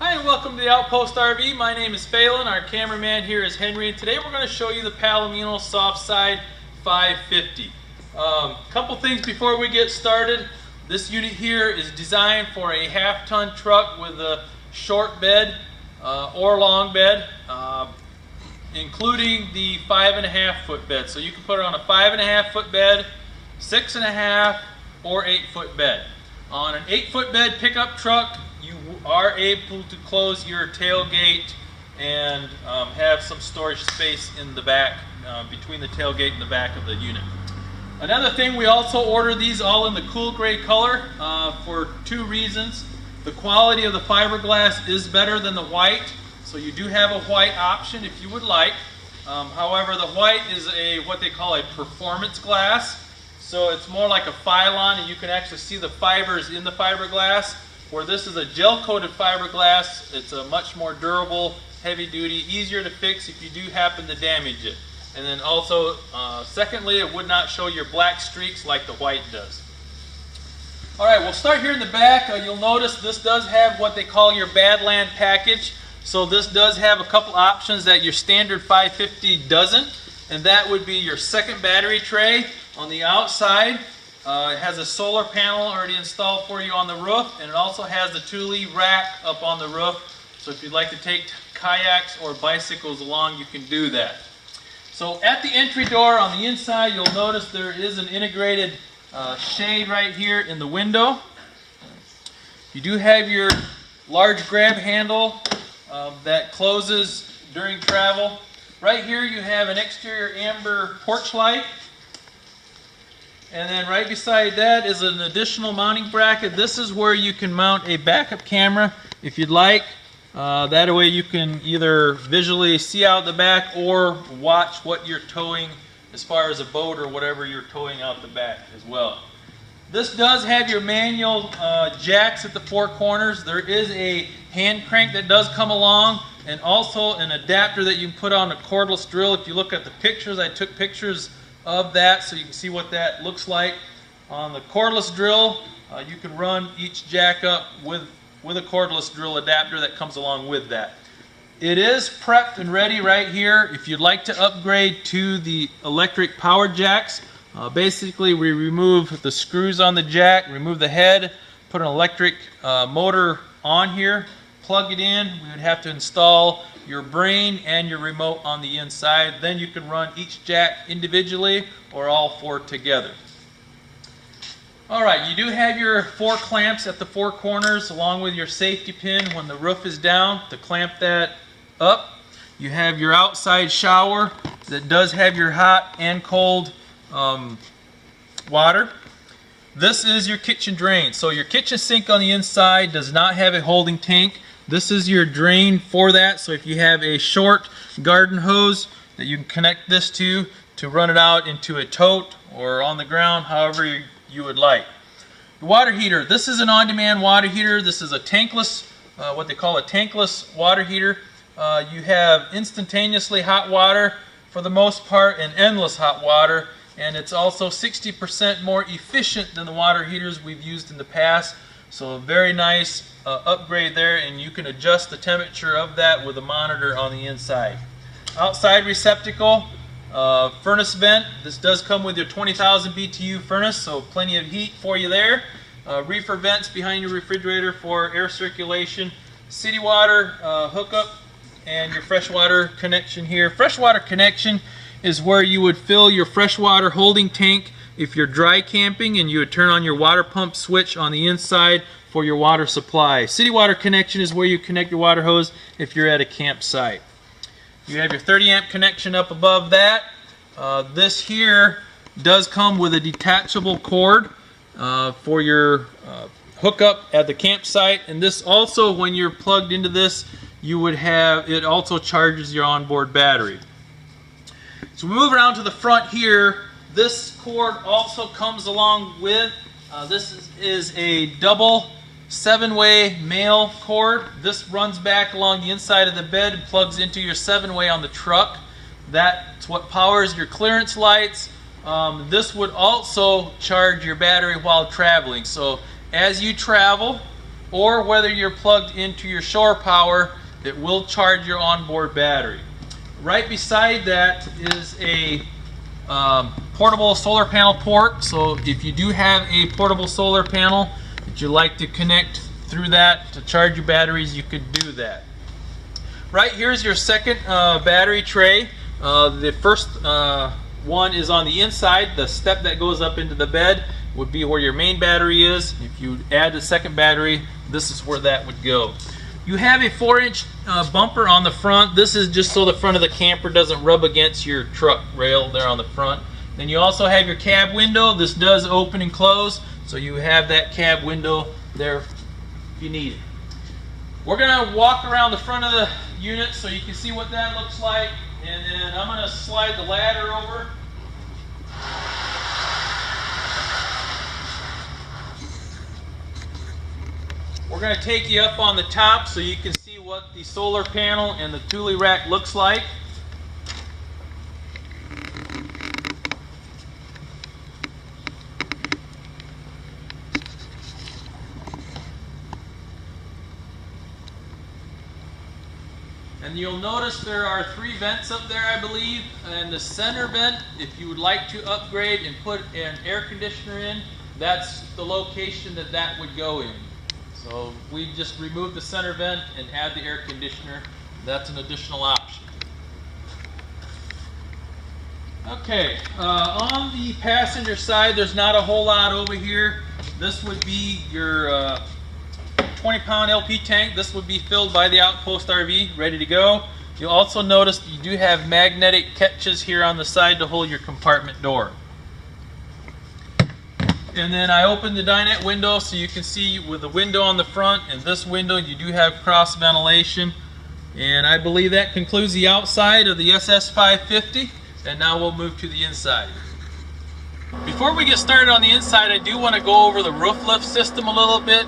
Hi and welcome to the Outpost RV. My name is Phelan, our cameraman here is Henry, and today we're going to show you the Palomino Soft Side 550. Couple things before we get started. This unit here is designed for a half-ton truck with a short bed or long bed, including the 5.5-foot bed. So you can put it on a 5.5-foot bed, 6.5, or 8-foot bed. On an 8-foot bed pickup truck, you are able to close your tailgate and have some storage space in the back, between the tailgate and the back of the unit. Another thing, we also order these all in the cool gray color for two reasons. The quality of the fiberglass is better than the white, so you do have a white option if you would like. However, the white is what they call a performance glass, so it's more like a Phylon, and you can actually see the fibers in the fiberglass. Where this is a gel-coated fiberglass, it's a much more durable, heavy-duty, easier to fix if you do happen to damage it. And then also, secondly, it would not show your black streaks like the white does. All right, we'll start here in the back. You'll notice this does have what they call your Badland Package. So this does have a couple options that your standard 550 doesn't, and that would be your second battery tray on the outside. It has a solar panel already installed for you on the roof, and it also has the Thule rack up on the roof. So if you'd like to take kayaks or bicycles along, you can do that. So at the entry door on the inside, you'll notice there is an integrated shade right here in the window. You do have your large grab handle that closes during travel. Right here you have an exterior amber porch light. And then right beside that is an additional mounting bracket. This is where you can mount a backup camera if you'd like. That way you can either visually see out the back or watch what you're towing as far as a boat or whatever you're towing out the back as well. This does have your manual jacks at the four corners. There is a hand crank that does come along, and also an adapter that you can put on a cordless drill. If you look at the pictures, I took pictures of that so you can see what that looks like. On the cordless drill, you can run each jack up with a cordless drill adapter that comes along with that. It is prepped and ready right here. If you'd like to upgrade to the electric power jacks, basically we remove the screws on the jack, remove the head, put an electric motor on here, plug it in. We would have to install your brain and your remote on the inside. Then you can run each jack individually or all four together. Alright, you do have your four clamps at the four corners along with your safety pin when the roof is down to clamp that up. You have your outside shower that does have your hot and cold water. This is your kitchen drain. So your kitchen sink on the inside does not have a holding tank. This is your drain for that, so if you have a short garden hose that you can connect this to run it out into a tote or on the ground, however you would like. The water heater, this is an on-demand water heater. This is a tankless, what they call a tankless water heater. You have instantaneously hot water for the most part and endless hot water, and it's also 60% more efficient than the water heaters we've used in the past. So a very nice upgrade there, and you can adjust the temperature of that with a monitor on the inside. Outside receptacle, furnace vent. This does come with your 20,000 BTU furnace, so plenty of heat for you there. Reefer vents behind your refrigerator for air circulation. City water hookup and your freshwater connection here. Freshwater connection is where you would fill your freshwater holding tank if you're dry camping, and you would turn on your water pump switch on the inside for your water supply. City water connection is where you connect your water hose if you're at a campsite. You have your 30 amp connection up above that. This here does come with a detachable cord for your hookup at the campsite, and this also, when you're plugged into this, you would have, it also charges your onboard battery. So we move around to the front here. This cord also comes along with, this is a double 7-way male cord. This runs back along the inside of the bed and plugs into your 7-way on the truck. That's what powers your clearance lights. This would also charge your battery while traveling. So as you travel, or whether you're plugged into your shore power, it will charge your onboard battery. Right beside that is a portable solar panel port. So if you do have a portable solar panel that you like to connect through that to charge your batteries, you could do that. Right here's your second battery tray. The first one is on the inside. The step that goes up into the bed would be where your main battery is. If you add the second battery, this is where that would go. You have a 4-inch bumper on the front. This is just so the front of the camper doesn't rub against your truck rail there on the front. Then you also have your cab window. This does open and close, so you have that cab window there if you need it. We're going to walk around the front of the unit so you can see what that looks like, and then I'm going to slide the ladder over. We're going to take you up on the top so you can see what the solar panel and the Thule rack looks like. And you'll notice there are 3 vents up there, I believe, and the center vent, if you would like to upgrade and put an air conditioner in, that's the location that that would go in. So we just remove the center vent and add the air conditioner. That's an additional option. Okay, on the passenger side, there's not a whole lot over here. This would be your 20-pound LP tank. This would be filled by the Outpost RV, ready to go. You'll also notice you do have magnetic catches here on the side to hold your compartment door. And then I opened the dinette window so you can see with the window on the front and this window you do have cross ventilation. And I believe that concludes the outside of the SS550. And now we'll move to the inside. Before we get started on the inside, I do want to go over the roof lift system a little bit.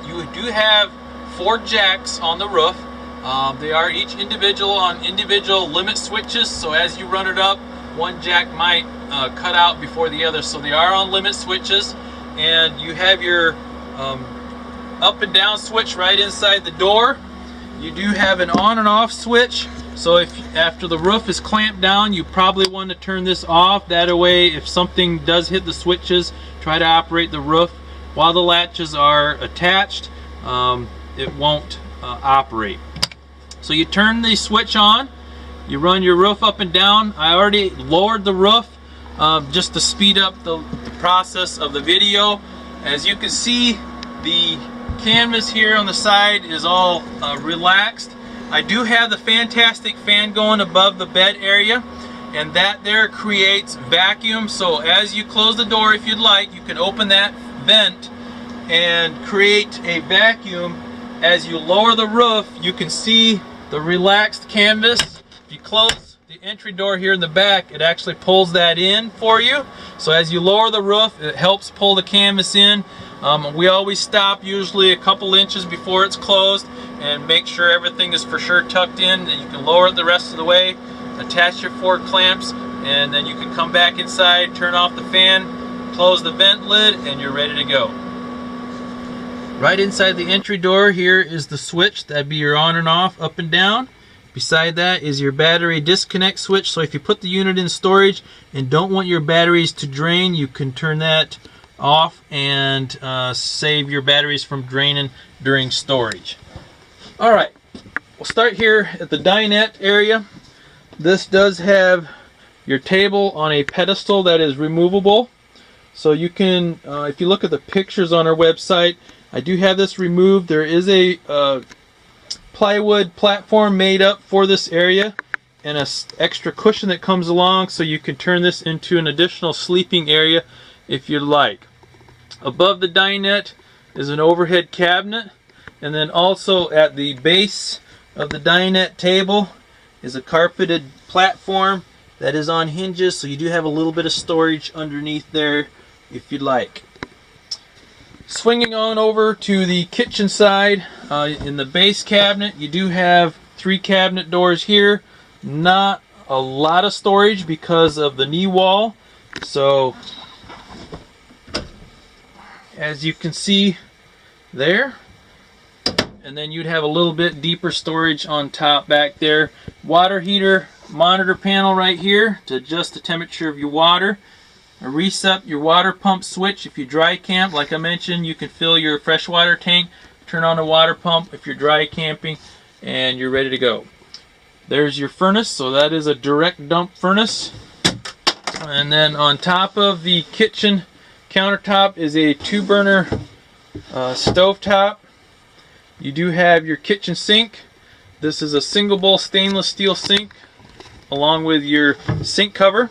You do have 4 jacks on the roof. They are each individual on individual limit switches, so as you run it up, one jack might cut out before the other, so they are on limit switches. And you have your up and down switch right inside the door. You do have an on and off switch, so if after the roof is clamped down, you probably want to turn this off. That way, if something does hit the switches, try to operate the roof while the latches are attached. It won't operate. So you turn the switch on, you run your roof up and down. I already lowered the roof just to speed up the process of the video. As you can see, the canvas here on the side is all relaxed. I do have the fantastic fan going above the bed area, and that there creates vacuum. So as you close the door, if you'd like, you can open that vent and create a vacuum. As you lower the roof, you can see the relaxed canvas. If you close the entry door here in the back, it actually pulls that in for you. So as you lower the roof, it helps pull the canvas in. We always stop usually a couple inches before it's closed and make sure everything is for sure tucked in. And you can lower it the rest of the way, attach your 4 clamps, and then you can come back inside, turn off the fan, close the vent lid, and you're ready to go. Right inside the entry door here is the switch. That'd be your on and off, up and down. Beside that is your battery disconnect switch. So if you put the unit in storage and don't want your batteries to drain, you can turn that off and save your batteries from draining during storage. Alright, we'll start here at the dinette area. This does have your table on a pedestal that is removable. So you can, if you look at the pictures on our website, I do have this removed. There is a plywood platform made up for this area and an extra cushion that comes along, so you can turn this into an additional sleeping area if you'd like. Above the dinette is an overhead cabinet, and then also at the base of the dinette table is a carpeted platform that is on hinges, so you do have a little bit of storage underneath there if you'd like. Swinging on over to the kitchen side, in the base cabinet, you do have 3 cabinet doors here. Not a lot of storage because of the knee wall. So, as you can see there, and then you'd have a little bit deeper storage on top back there. Water heater monitor panel right here to adjust the temperature of your water. A reset your water pump switch if you dry camp. Like I mentioned, you can fill your freshwater tank, turn on the water pump if you're dry camping, and you're ready to go. There's your furnace, so that is a direct dump furnace. And then on top of the kitchen countertop is a 2-burner stove top. You do have your kitchen sink. This is a single bowl stainless steel sink along with your sink cover,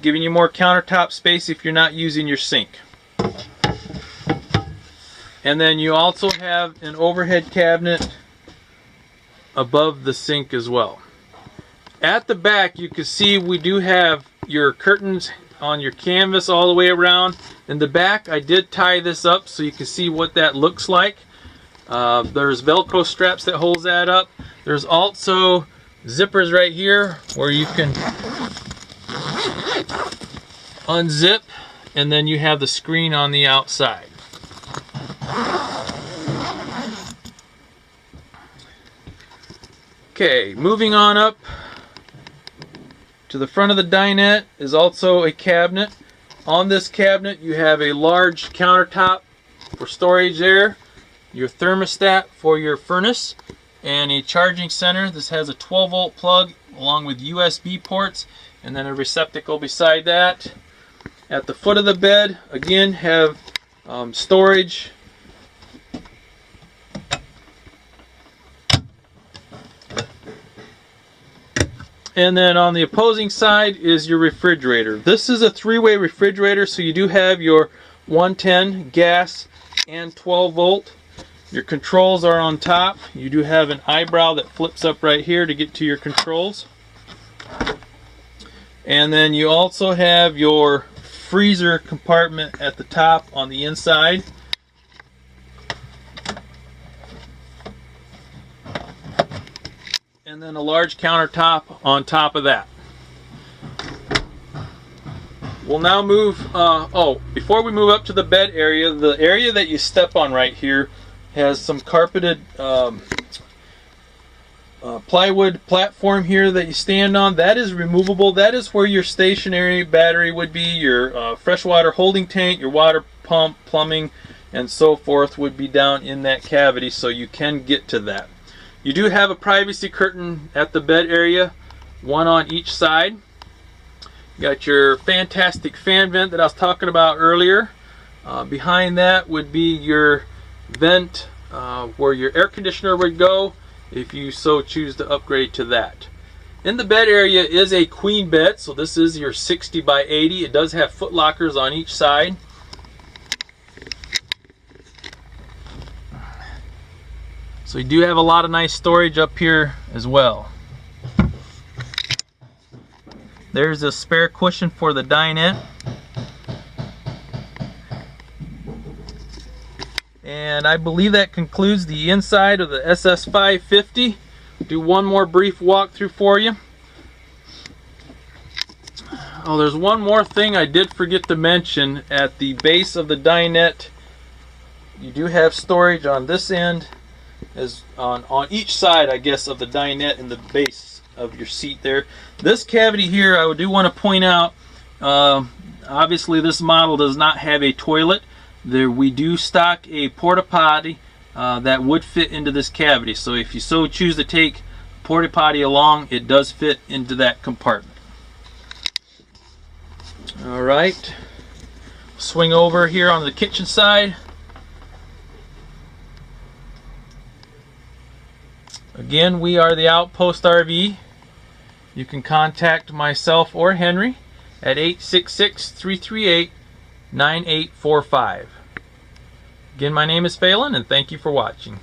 giving you more countertop space if you're not using your sink. And then you also have an overhead cabinet above the sink as well. At the back, you can see we do have your curtains on your canvas all the way around. In the back, I did tie this up so you can see what that looks like. There's Velcro straps that holds that up. There's also zippers right here where you can unzip, and then you have the screen on the outside. Okay, moving on up to the front of the dinette is also a cabinet. On this cabinet you have a large countertop for storage there, your thermostat for your furnace, and a charging center. This has a 12-volt plug along with USB ports, and then a receptacle beside that. At the foot of the bed, again, have storage. And then on the opposing side is your refrigerator. This is a 3-way refrigerator, so you do have your 110 gas and 12-volt. Your controls are on top. You do have an eyebrow that flips up right here to get to your controls. And then you also have your freezer compartment at the top on the inside. And then a large countertop on top of that. We'll now move, before we move up to the bed area, the area that you step on right here has some carpeted plywood platform here that you stand on. That is removable. That is where your stationary battery would be, your freshwater holding tank, your water pump, plumbing, and so forth would be down in that cavity, so you can get to that. You do have a privacy curtain at the bed area, one on each side. You got your fantastic fan vent that I was talking about earlier. Behind that would be your vent where your air conditioner would go if you so choose to upgrade to that. In the bed area is a queen bed, so this is your 60 by 80. It does have foot lockers on each side. So you do have a lot of nice storage up here as well. There's a spare cushion for the dinette. And I believe that concludes the inside of the SS550. Do one more brief walkthrough for you. Oh, there's one more thing I did forget to mention. At the base of the dinette, you do have storage on this end, as on each side, I guess, of the dinette and the base of your seat there. This cavity here, I do want to point out, obviously this model does not have a toilet. We do stock a porta potty that would fit into this cavity, so if you so choose to take a porta potty along, it does fit into that compartment. Alright, swing over here on the kitchen side. Again, we are the Outpost RV. You can myself or Henry at 866-338-9845. Again, my name is Phelan, and thank you for watching.